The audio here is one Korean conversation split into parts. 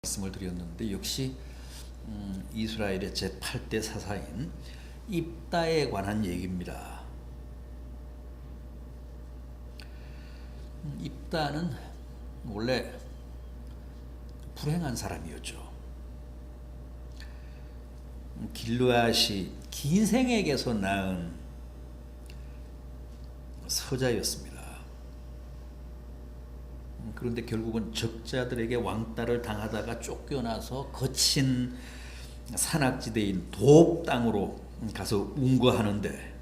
말씀을 드렸는데 역시 이스라엘의 제8대 사사인 입다에 관한 얘기입니다. 입다는 원래 불행한 사람이었죠. 길르앗이 기생에게서 낳은 서자였습니다. 그런데 결국은 적자들에게 왕따를 당하다가 쫓겨나서 거친 산악지대인 도읍 땅으로 가서 운거하는데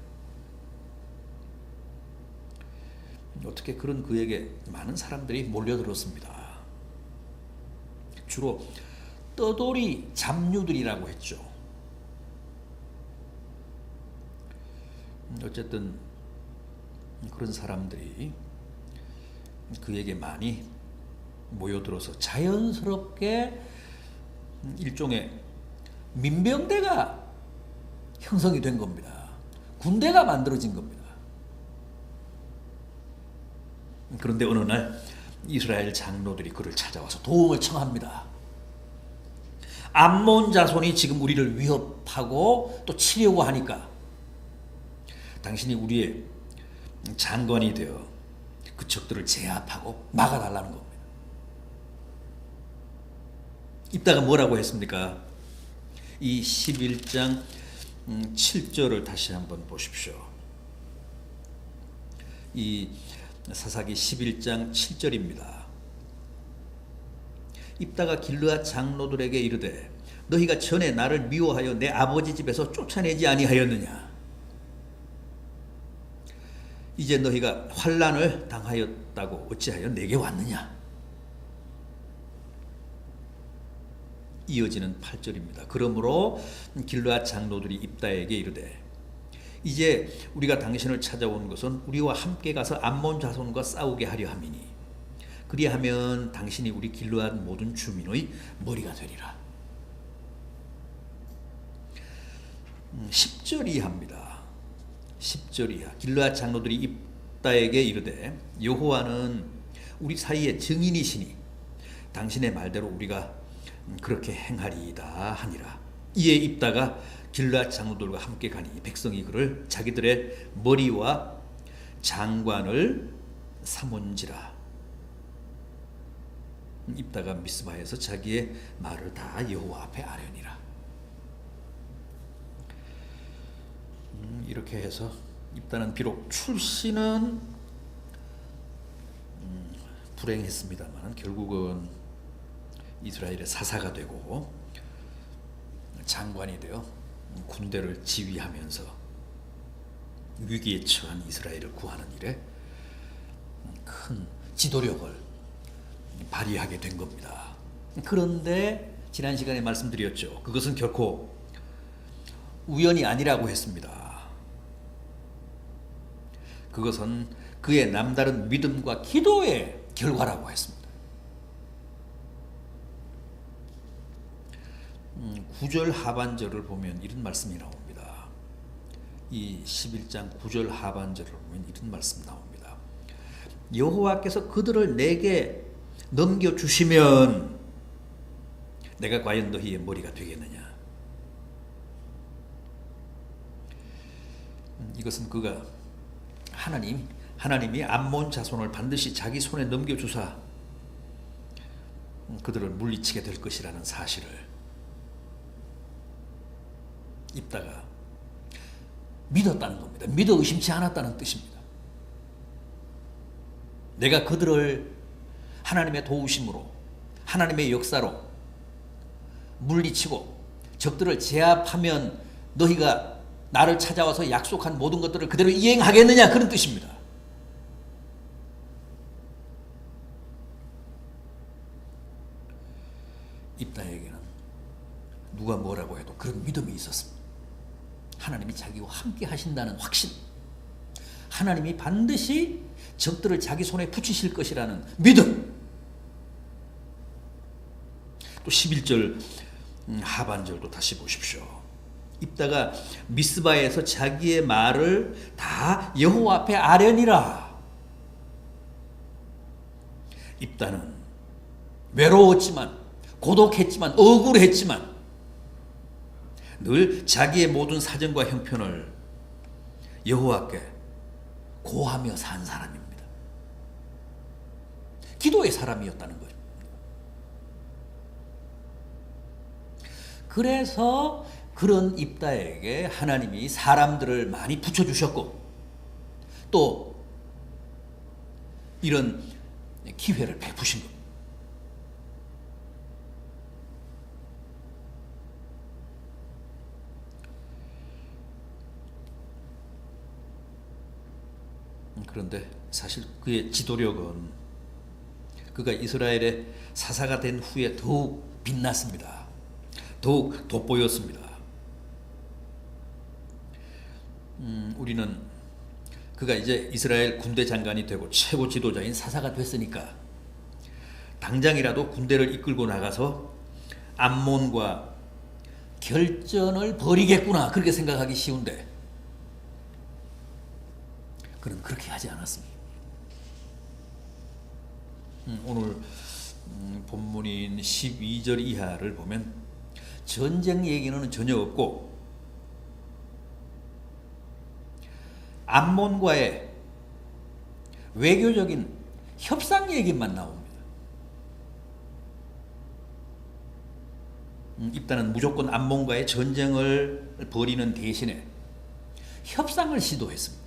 어떻게 그런 그에게 많은 사람들이 몰려들었습니다. 주로 떠돌이 잡류들이라고 했죠. 어쨌든 그런 사람들이 그에게 많이 모여들어서 자연스럽게 일종의 민병대가 형성이 된 겁니다. 군대가 만들어진 겁니다. 그런데 어느 날 이스라엘 장로들이 그를 찾아와서 도움을 청합니다. 암몬 자손이 지금 우리를 위협하고 또 치려고 하니까 당신이 우리의 장관이 되어 그 적들을 제압하고 막아달라는 겁니다. 입다가 뭐라고 했습니까? 이 11장 7절을 다시 한번 보십시오. 이 사사기 11장 7절입니다. 입다가 길르앗 장로들에게 이르되 너희가 전에 나를 미워하여 내 아버지 집에서 쫓아내지 아니하였느냐? 이제 너희가 환난을 당하였다고 어찌하여 내게 왔느냐? 이어지는 8절입니다. 그러므로 길르앗 장로들이 입다에게 이르되 이제 우리가 당신을 찾아온 것은 우리와 함께 가서 암몬 자손과 싸우게 하려 함이니 그리하면 당신이 우리 길르앗 모든 주민의 머리가 되리라. 10절 이하입니다. 10절 이하. 길르앗 장로들이 입다에게 이르되 여호와는 우리 사이의 증인이시니 당신의 말대로 우리가 그렇게 행하리이다 하니라. 이에 입다가 길르앗 장로들과 함께 가니 백성이 그를 자기들의 머리와 장관을 삼은지라. 입다가 미스바에서 자기의 말을 다 여호와 앞에 아뢰니라. 이렇게 해서 입다는 비록 출신은 불행했습니다만 결국은 이스라엘의 사사가 되고 장관이 되어 군대를 지휘하면서 위기에 처한 이스라엘을 구하는 일에 큰 지도력을 발휘하게 된 겁니다. 그런데 지난 시간에 말씀드렸죠. 그것은 결코 우연이 아니라고 했습니다. 그것은 그의 남다른 믿음과 기도의 결과라고 했습니다. 9절 하반절을 보면 이런 말씀이 나옵니다. 이 11장 9절 하반절을 보면 이런 말씀 나옵니다. 여호와께서 그들을 내게 넘겨주시면 내가 과연 너희의 머리가 되겠느냐? 이것은 그가 하나님이 암몬 자손을 반드시 자기 손에 넘겨주사 그들을 물리치게 될 것이라는 사실을 입다가 믿었다는 겁니다. 믿어 의심치 않았다는 뜻입니다. 내가 그들을 하나님의 도우심으로 하나님의 역사로 물리치고 적들을 제압하면 너희가 나를 찾아와서 약속한 모든 것들을 그대로 이행하겠느냐 그런 뜻입니다. 입다에게는 누가 뭐라고 해도 그런 믿음이 있었습니다. 하나님이 자기와 함께 하신다는 확신, 하나님이 반드시 적들을 자기 손에 붙이실 것이라는 믿음. 또 11절 하반절도 다시 보십시오. 입다가 미스바에서 자기의 말을 다 여호와 앞에 아뢰니라. 입다는 외로웠지만 고독했지만 억울했지만 늘 자기의 모든 사정과 형편을 여호와께 고하며 산 사람입니다. 기도의 사람이었다는 거죠. 그래서 그런 입다에게 하나님이 사람들을 많이 붙여주셨고 또 이런 기회를 베푸신 겁니다. 그런데 사실 그의 지도력은 그가 이스라엘의 사사가 된 후에 더욱 빛났습니다. 더욱 돋보였습니다. 우리는 그가 이제 이스라엘 군대 장관이 되고 최고 지도자인 사사가 됐으니까 당장이라도 군대를 이끌고 나가서 암몬과 결전을 벌이겠구나 그렇게 생각하기 쉬운데 그는 그렇게 하지 않았습니다. 오늘 본문인 12절 이하를 보면 전쟁 얘기는 전혀 없고 암몬과의 외교적인 협상 얘기만 나옵니다. 입다는 무조건 암몬과의 전쟁을 벌이는 대신에 협상을 시도했습니다.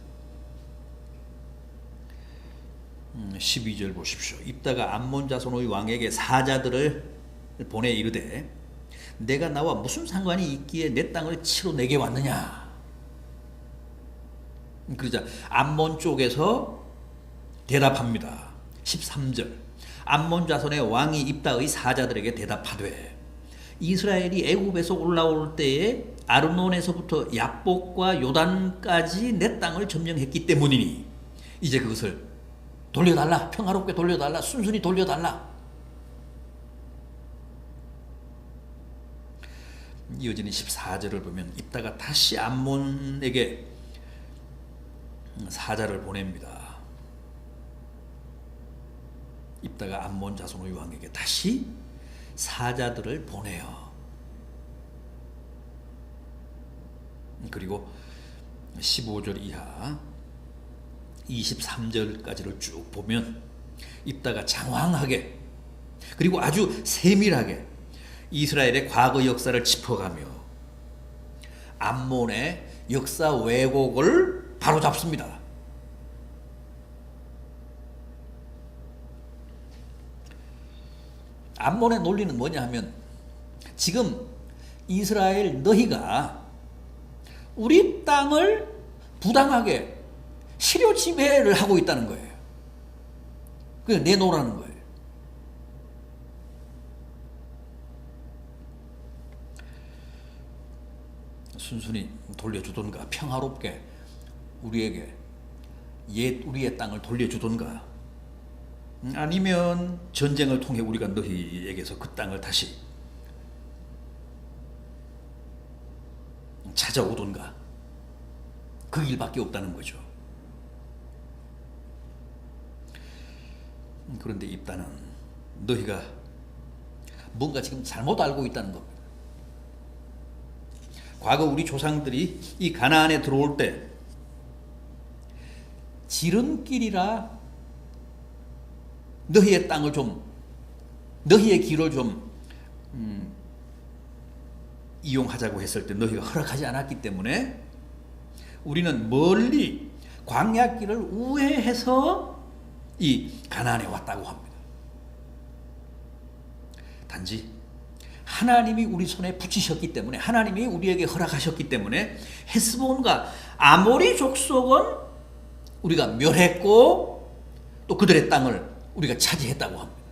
12절 보십시오. 입다가 암몬 자손의 왕에게 사자들을 보내 이르되 내가 나와 무슨 상관이 있기에 내 땅을 치러 내게 왔느냐. 그러자 암몬 쪽에서 대답합니다. 13절 암몬 자손의 왕이 입다의 사자들에게 대답하되 이스라엘이 애굽에서 올라올 때에 아르논에서부터 야복과 요단까지 내 땅을 점령했기 때문이니 이제 그것을 돌려달라. 평화롭게 돌려달라. 순순히 돌려달라. 이어지는 14절을 보면 입다가 다시 암몬에게 사자를 보냅니다. 입다가 암몬 자손의 왕에게 다시 사자들을 보내요. 그리고 15절 이하 23절까지를 쭉 보면 입다가 장황하게 그리고 아주 세밀하게 이스라엘의 과거 역사를 짚어가며 암몬의 역사 왜곡을 바로잡습니다. 암몬의 논리는 뭐냐 하면 지금 이스라엘 너희가 우리 땅을 부당하게 실효 지배를 하고 있다는 거예요. 그냥 내놓으라는 거예요. 순순히 돌려주던가 평화롭게 우리에게 우리의 땅을 돌려주던가 아니면 전쟁을 통해 우리가 너희에게서 그 땅을 다시 찾아오던가 그 일밖에 없다는 거죠. 그런데 입다는 너희가 뭔가 지금 잘못 알고 있다는 겁니다. 과거 우리 조상들이 이 가나안에 들어올 때 지름길이라 너희의 땅을 좀 너희의 길을 좀 이용하자고 했을 때 너희가 허락하지 않았기 때문에 우리는 멀리 광야길을 우회해서 이 가나안에 왔다고 합니다. 단지 하나님이 우리 손에 붙이셨기 때문에 하나님이 우리에게 허락하셨기 때문에 헤스본과 아모리 족속은 우리가 멸했고 또 그들의 땅을 우리가 차지했다고 합니다.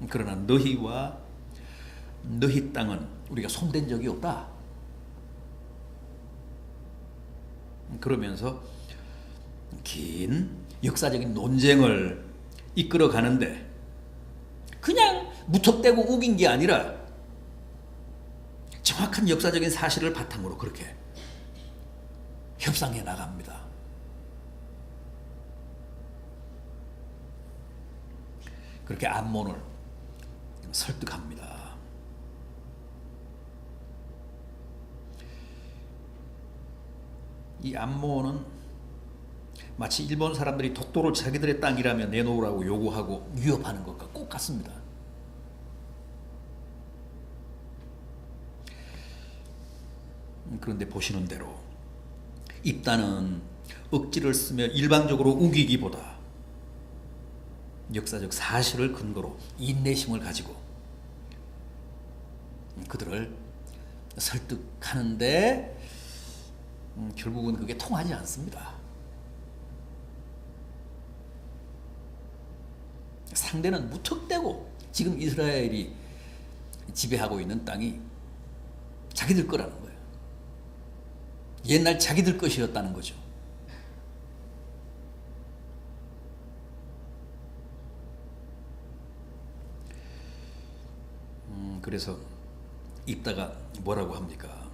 그러나 너희와 너희 땅은 우리가 손댄 적이 없다. 그러면서 긴 역사적인 논쟁을 이끌어 가는데 그냥 무턱대고 우긴 게 아니라 정확한 역사적인 사실을 바탕으로 그렇게 협상해 나갑니다. 그렇게 암몬을 설득합니다. 이 암몬은 마치 일본 사람들이 독도를 자기들의 땅이라며 내놓으라고 요구하고 위협하는 것과 꼭 같습니다. 그런데 보시는 대로 입다는 억지를 쓰며 일방적으로 우기기보다 역사적 사실을 근거로 인내심을 가지고 그들을 설득하는데 결국은 그게 통하지 않습니다. 상대는 무턱대고 지금 이스라엘이 지배하고 있는 땅이 자기들 거라는 거예요. 옛날 자기들 것이었다는 거죠. 그래서 입다가 뭐라고 합니까?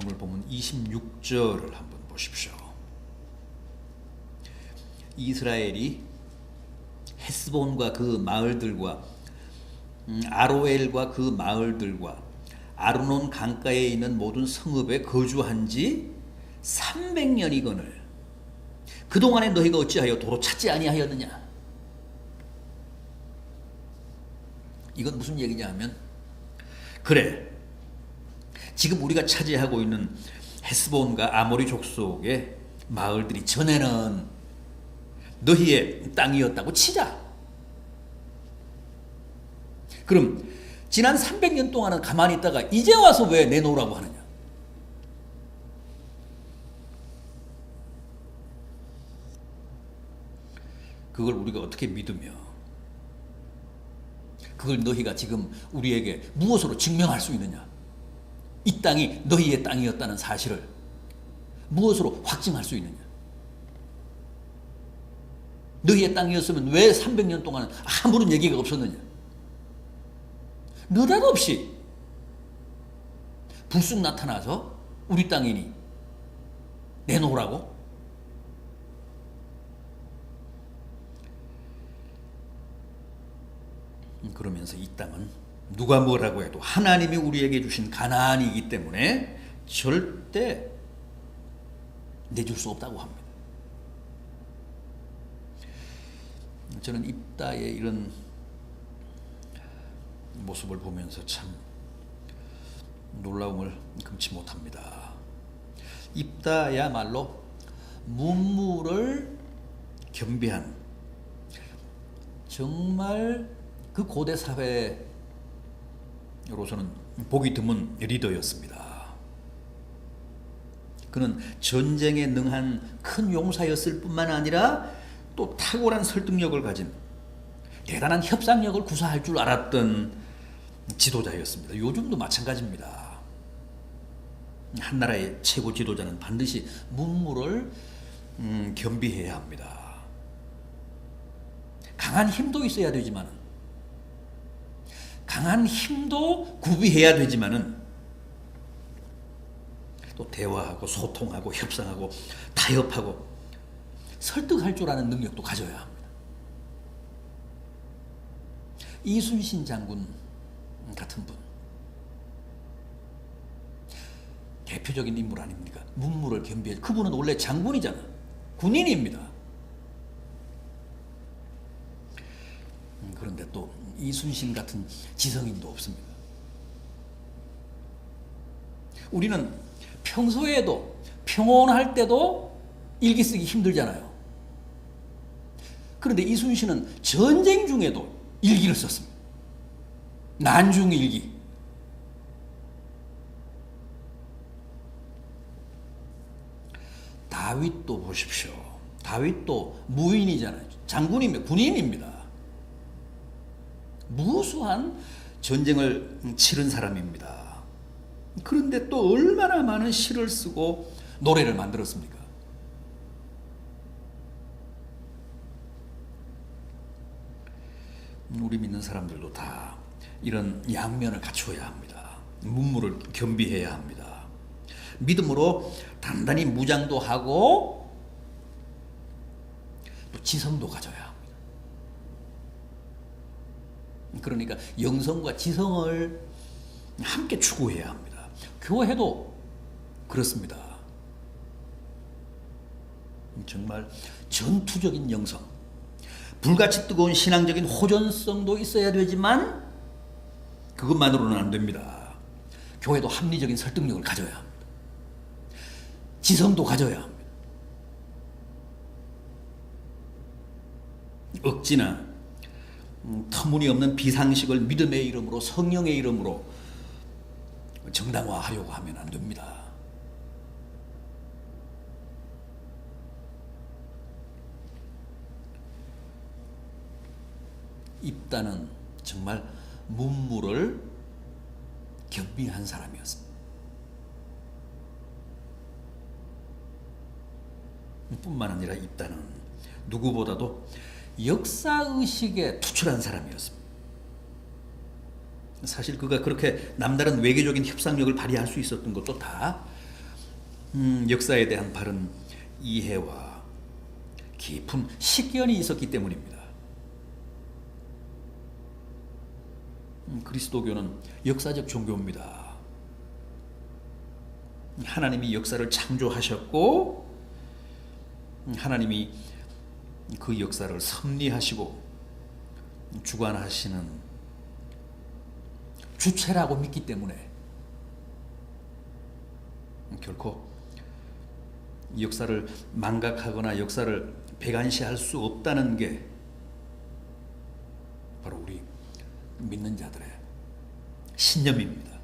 오늘 보면 26절을 한번 보십시오. 이스라엘이 헤스본과 그 마을들과 아로엘과 그 마을들과 아르논 강가에 있는 모든 성읍에 거주한 지 300년이거늘 그동안에 너희가 어찌하여 도로 찾지 아니하였느냐? 이건 무슨 얘기냐 하면, 그래, 지금 우리가 차지하고 있는 헤스본과 아모리 족속의 마을들이 전에는 너희의 땅이었다고 치자. 그럼 지난 300년 동안은 가만히 있다가 이제 와서 왜 내놓으라고 하느냐? 그걸 우리가 어떻게 믿으며 그걸 너희가 지금 우리에게 무엇으로 증명할 수 있느냐? 이 땅이 너희의 땅이었다는 사실을 무엇으로 확증할 수 있느냐? 너희의 땅이었으면 왜 300년 동안 아무런 얘기가 없었느냐? 느닷없이 불쑥 나타나서 우리 땅이니 내놓으라고? 그러면서 이 땅은 누가 뭐라고 해도 하나님이 우리에게 주신 가나안이기 때문에 절대 내줄 수 없다고 합니다. 저는 입다의 이런 모습을 보면서 참 놀라움을 금치 못합니다. 입다야말로 문무를 겸비한 정말 그 고대 사회로서는 보기 드문 리더였습니다. 그는 전쟁에 능한 큰 용사였을 뿐만 아니라 또 탁월한 설득력을 가진 대단한 협상력을 구사할 줄 알았던 지도자였습니다. 요즘도 마찬가지입니다. 한 나라의 최고 지도자는 반드시 문무를 겸비해야 합니다. 강한 힘도 있어야 되지만 강한 힘도 구비해야 되지만은 또 대화하고 소통하고 협상하고 타협하고 설득할 줄 아는 능력도 가져야 합니다. 이순신 장군 같은 분, 대표적인 인물 아닙니까? 문무를 겸비해. 그분은 원래 장군이잖아. 군인입니다. 그런데 또 이순신 같은 지성인도 없습니다. 우리는 평소에도 평온할 때도 일기 쓰기 힘들잖아요. 그런데 이순신은 전쟁 중에도 일기를 썼습니다. 난중일기. 다윗도 보십시오. 다윗도 무인이잖아요. 장군입니다. 군인입니다. 무수한 전쟁을 치른 사람입니다. 그런데 또 얼마나 많은 시를 쓰고 노래를 만들었습니까? 우리 믿는 사람들도 다 이런 양면을 갖추어야 합니다. 문무를 겸비해야 합니다. 믿음으로 단단히 무장도 하고 또 지성도 가져야 합니다. 그러니까 영성과 지성을 함께 추구해야 합니다. 교회도 그렇습니다. 정말 전투적인 영성, 불같이 뜨거운 신앙적인 호전성도 있어야 되지만 그것만으로는 안 됩니다. 교회도 합리적인 설득력을 가져야 합니다. 지성도 가져야 합니다. 억지나 터무니없는 비상식을 믿음의 이름으로, 성령의 이름으로 정당화하려고 하면 안 됩니다. 입다는 정말 문무를 겸비한 사람이었습니다. 뿐만 아니라 입다는 누구보다도 역사의식에 투철한 사람이었습니다. 사실 그가 그렇게 남다른 외교적인 협상력을 발휘할 수 있었던 것도 다 역사에 대한 바른 이해와 깊은 식견이 있었기 때문입니다. 그리스도교는 역사적 종교입니다. 하나님이 역사를 창조하셨고 하나님이 그 역사를 섭리하시고 주관하시는 주체라고 믿기 때문에 결코 역사를 망각하거나 역사를 배관시할 수 없다는 게 바로 우리 믿는 자들의 신념입니다.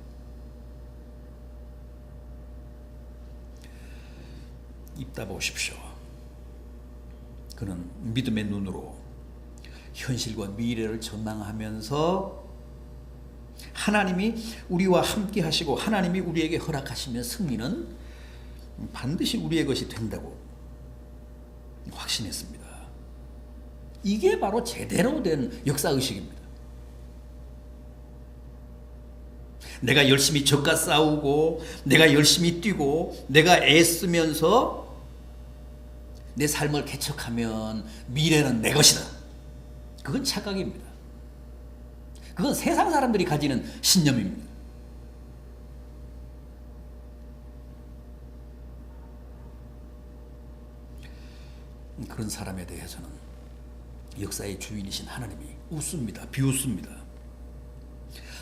입다 보십시오. 그는 믿음의 눈으로 현실과 미래를 전망하면서 하나님이 우리와 함께 하시고 하나님이 우리에게 허락하시면 승리는 반드시 우리의 것이 된다고 확신했습니다. 이게 바로 제대로 된 역사의식입니다. 내가 열심히 적과 싸우고 내가 열심히 뛰고 내가 애쓰면서 내 삶을 개척하면 미래는 내 것이다. 그건 착각입니다. 그건 세상 사람들이 가지는 신념입니다. 그런 사람에 대해서는 역사의 주인이신 하나님이 웃습니다. 비웃습니다.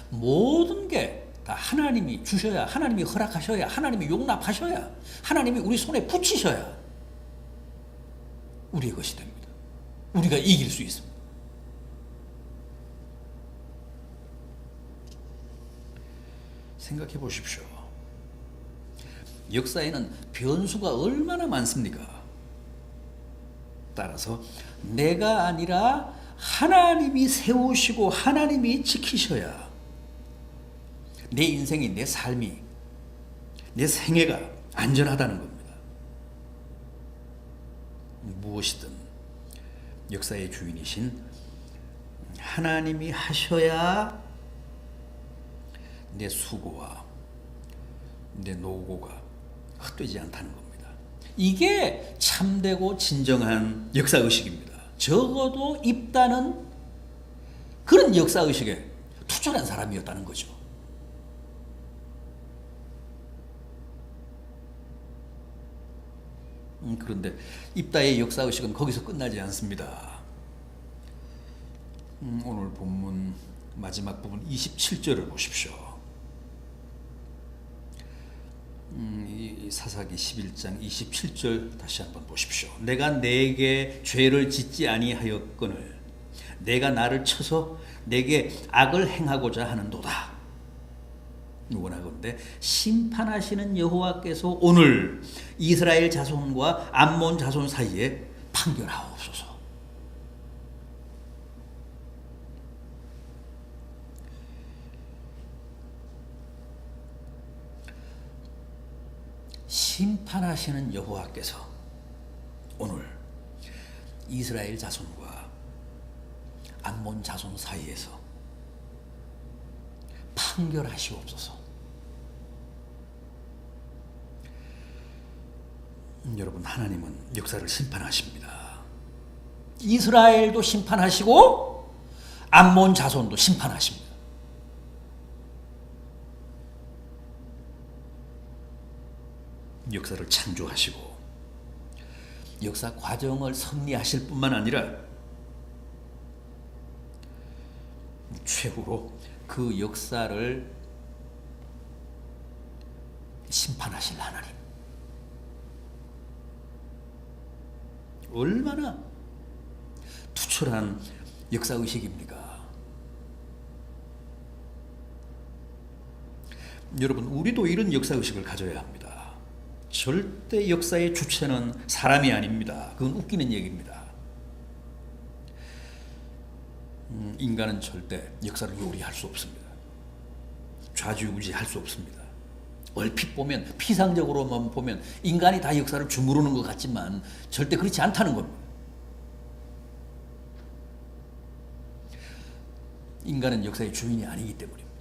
모든 게 다 하나님이 주셔야, 하나님이 허락하셔야, 하나님이 용납하셔야, 하나님이 우리 손에 붙이셔야 우리의 것이 됩니다. 우리가 이길 수 있습니다. 생각해 보십시오. 역사에는 변수가 얼마나 많습니까? 따라서 내가 아니라 하나님이 세우시고 하나님이 지키셔야 내 인생이, 내 삶이, 내 생애가 안전하다는 겁니다. 무엇이든 역사의 주인이신 하나님이 하셔야 내 수고와 내 노고가 헛되지 않다는 겁니다. 이게 참되고 진정한 역사의식입니다. 적어도 입다는 그런 역사의식에 투철한 사람이었다는 거죠. 그런데 입다의 역사의식은 거기서 끝나지 않습니다. 오늘 본문 마지막 부분 27절을 보십시오. 이 사사기 11장 27절 다시 한번 보십시오. 내가 내게 죄를 짓지 아니하였거늘 내가 나를 쳐서 내게 악을 행하고자 하는도다. 원하건대 심판하시는 여호와께서 오늘 이스라엘 자손과 암몬 자손 사이에 판결하옵소서. 심판하시는 여호와께서 오늘 이스라엘 자손과 암몬 자손 사이에서 판결하시옵소서. 여러분, 하나님은 역사를 심판하십니다. 이스라엘도 심판하시고 암몬 자손도 심판하십니다. 역사를 창조하시고 역사 과정을 섭리하실 뿐만 아니라 최후로 그 역사를 심판하실 하나님. 얼마나 투철한 역사의식입니까? 여러분, 우리도 이런 역사의식을 가져야 합니다. 절대 역사의 주체는 사람이 아닙니다. 그건 웃기는 얘기입니다. 인간은 절대 역사를 요리할 수 없습니다. 좌지우지할 수 없습니다. 얼핏 보면, 피상적으로만 보면 인간이 다 역사를 주무르는 것 같지만 절대 그렇지 않다는 겁니다. 인간은 역사의 주인이 아니기 때문입니다.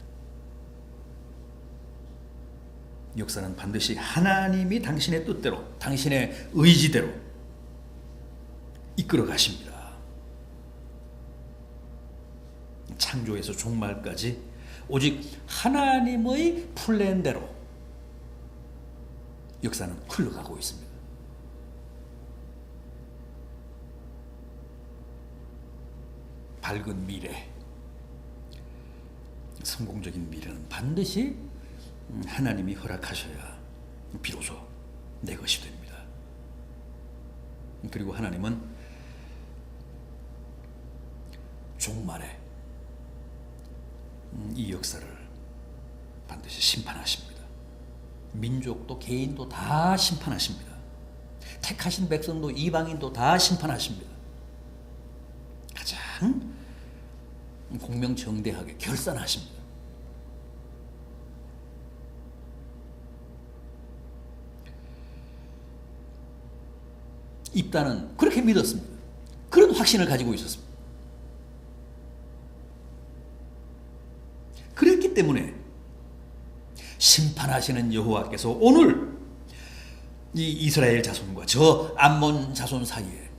역사는 반드시 하나님이 당신의 뜻대로, 당신의 의지대로 이끌어 가십니다. 창조에서 종말까지 오직 하나님의 플랜대로 역사는 흘러가고 있습니다. 밝은 미래, 성공적인 미래는 반드시 하나님이 허락하셔야 비로소 내 것이 됩니다. 그리고 하나님은 종말에 이 역사를 반드시 심판하십니다. 민족도 개인도 다 심판하십니다. 택하신 백성도 이방인도 다 심판하십니다. 가장 공명정대하게 결산하십니다. 입다는 그렇게 믿었습니다. 그런 확신을 가지고 있었습니다. 그랬기 때문에 심판하시는 여호와께서 오늘 이 이스라엘 자손과 저 암몬 자손 사이에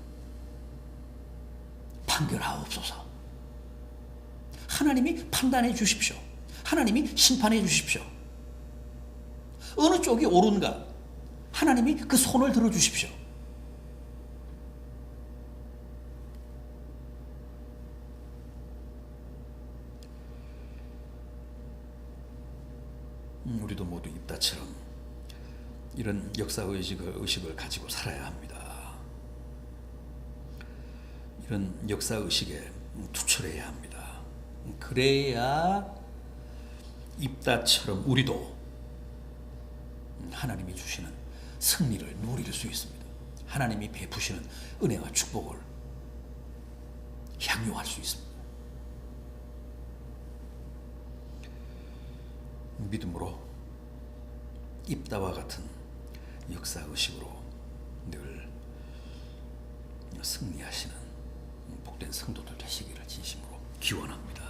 판결하옵소서. 하나님이 판단해 주십시오. 하나님이 심판해 주십시오. 어느 쪽이 옳은가? 하나님이 그 손을 들어 주십시오. 우리도 모두 입다처럼 이런 역사의식을 가지고 살아야 합니다. 이런 역사의식에 투철해야 합니다. 그래야 입다처럼 우리도 하나님이 주시는 승리를 누릴 수 있습니다. 하나님이 베푸시는 은혜와 축복을 향유할 수 있습니다. 믿음으로 입다와 같은 역사의식으로 늘 승리하시는 복된 성도들 되시기를 진심으로 기원합니다.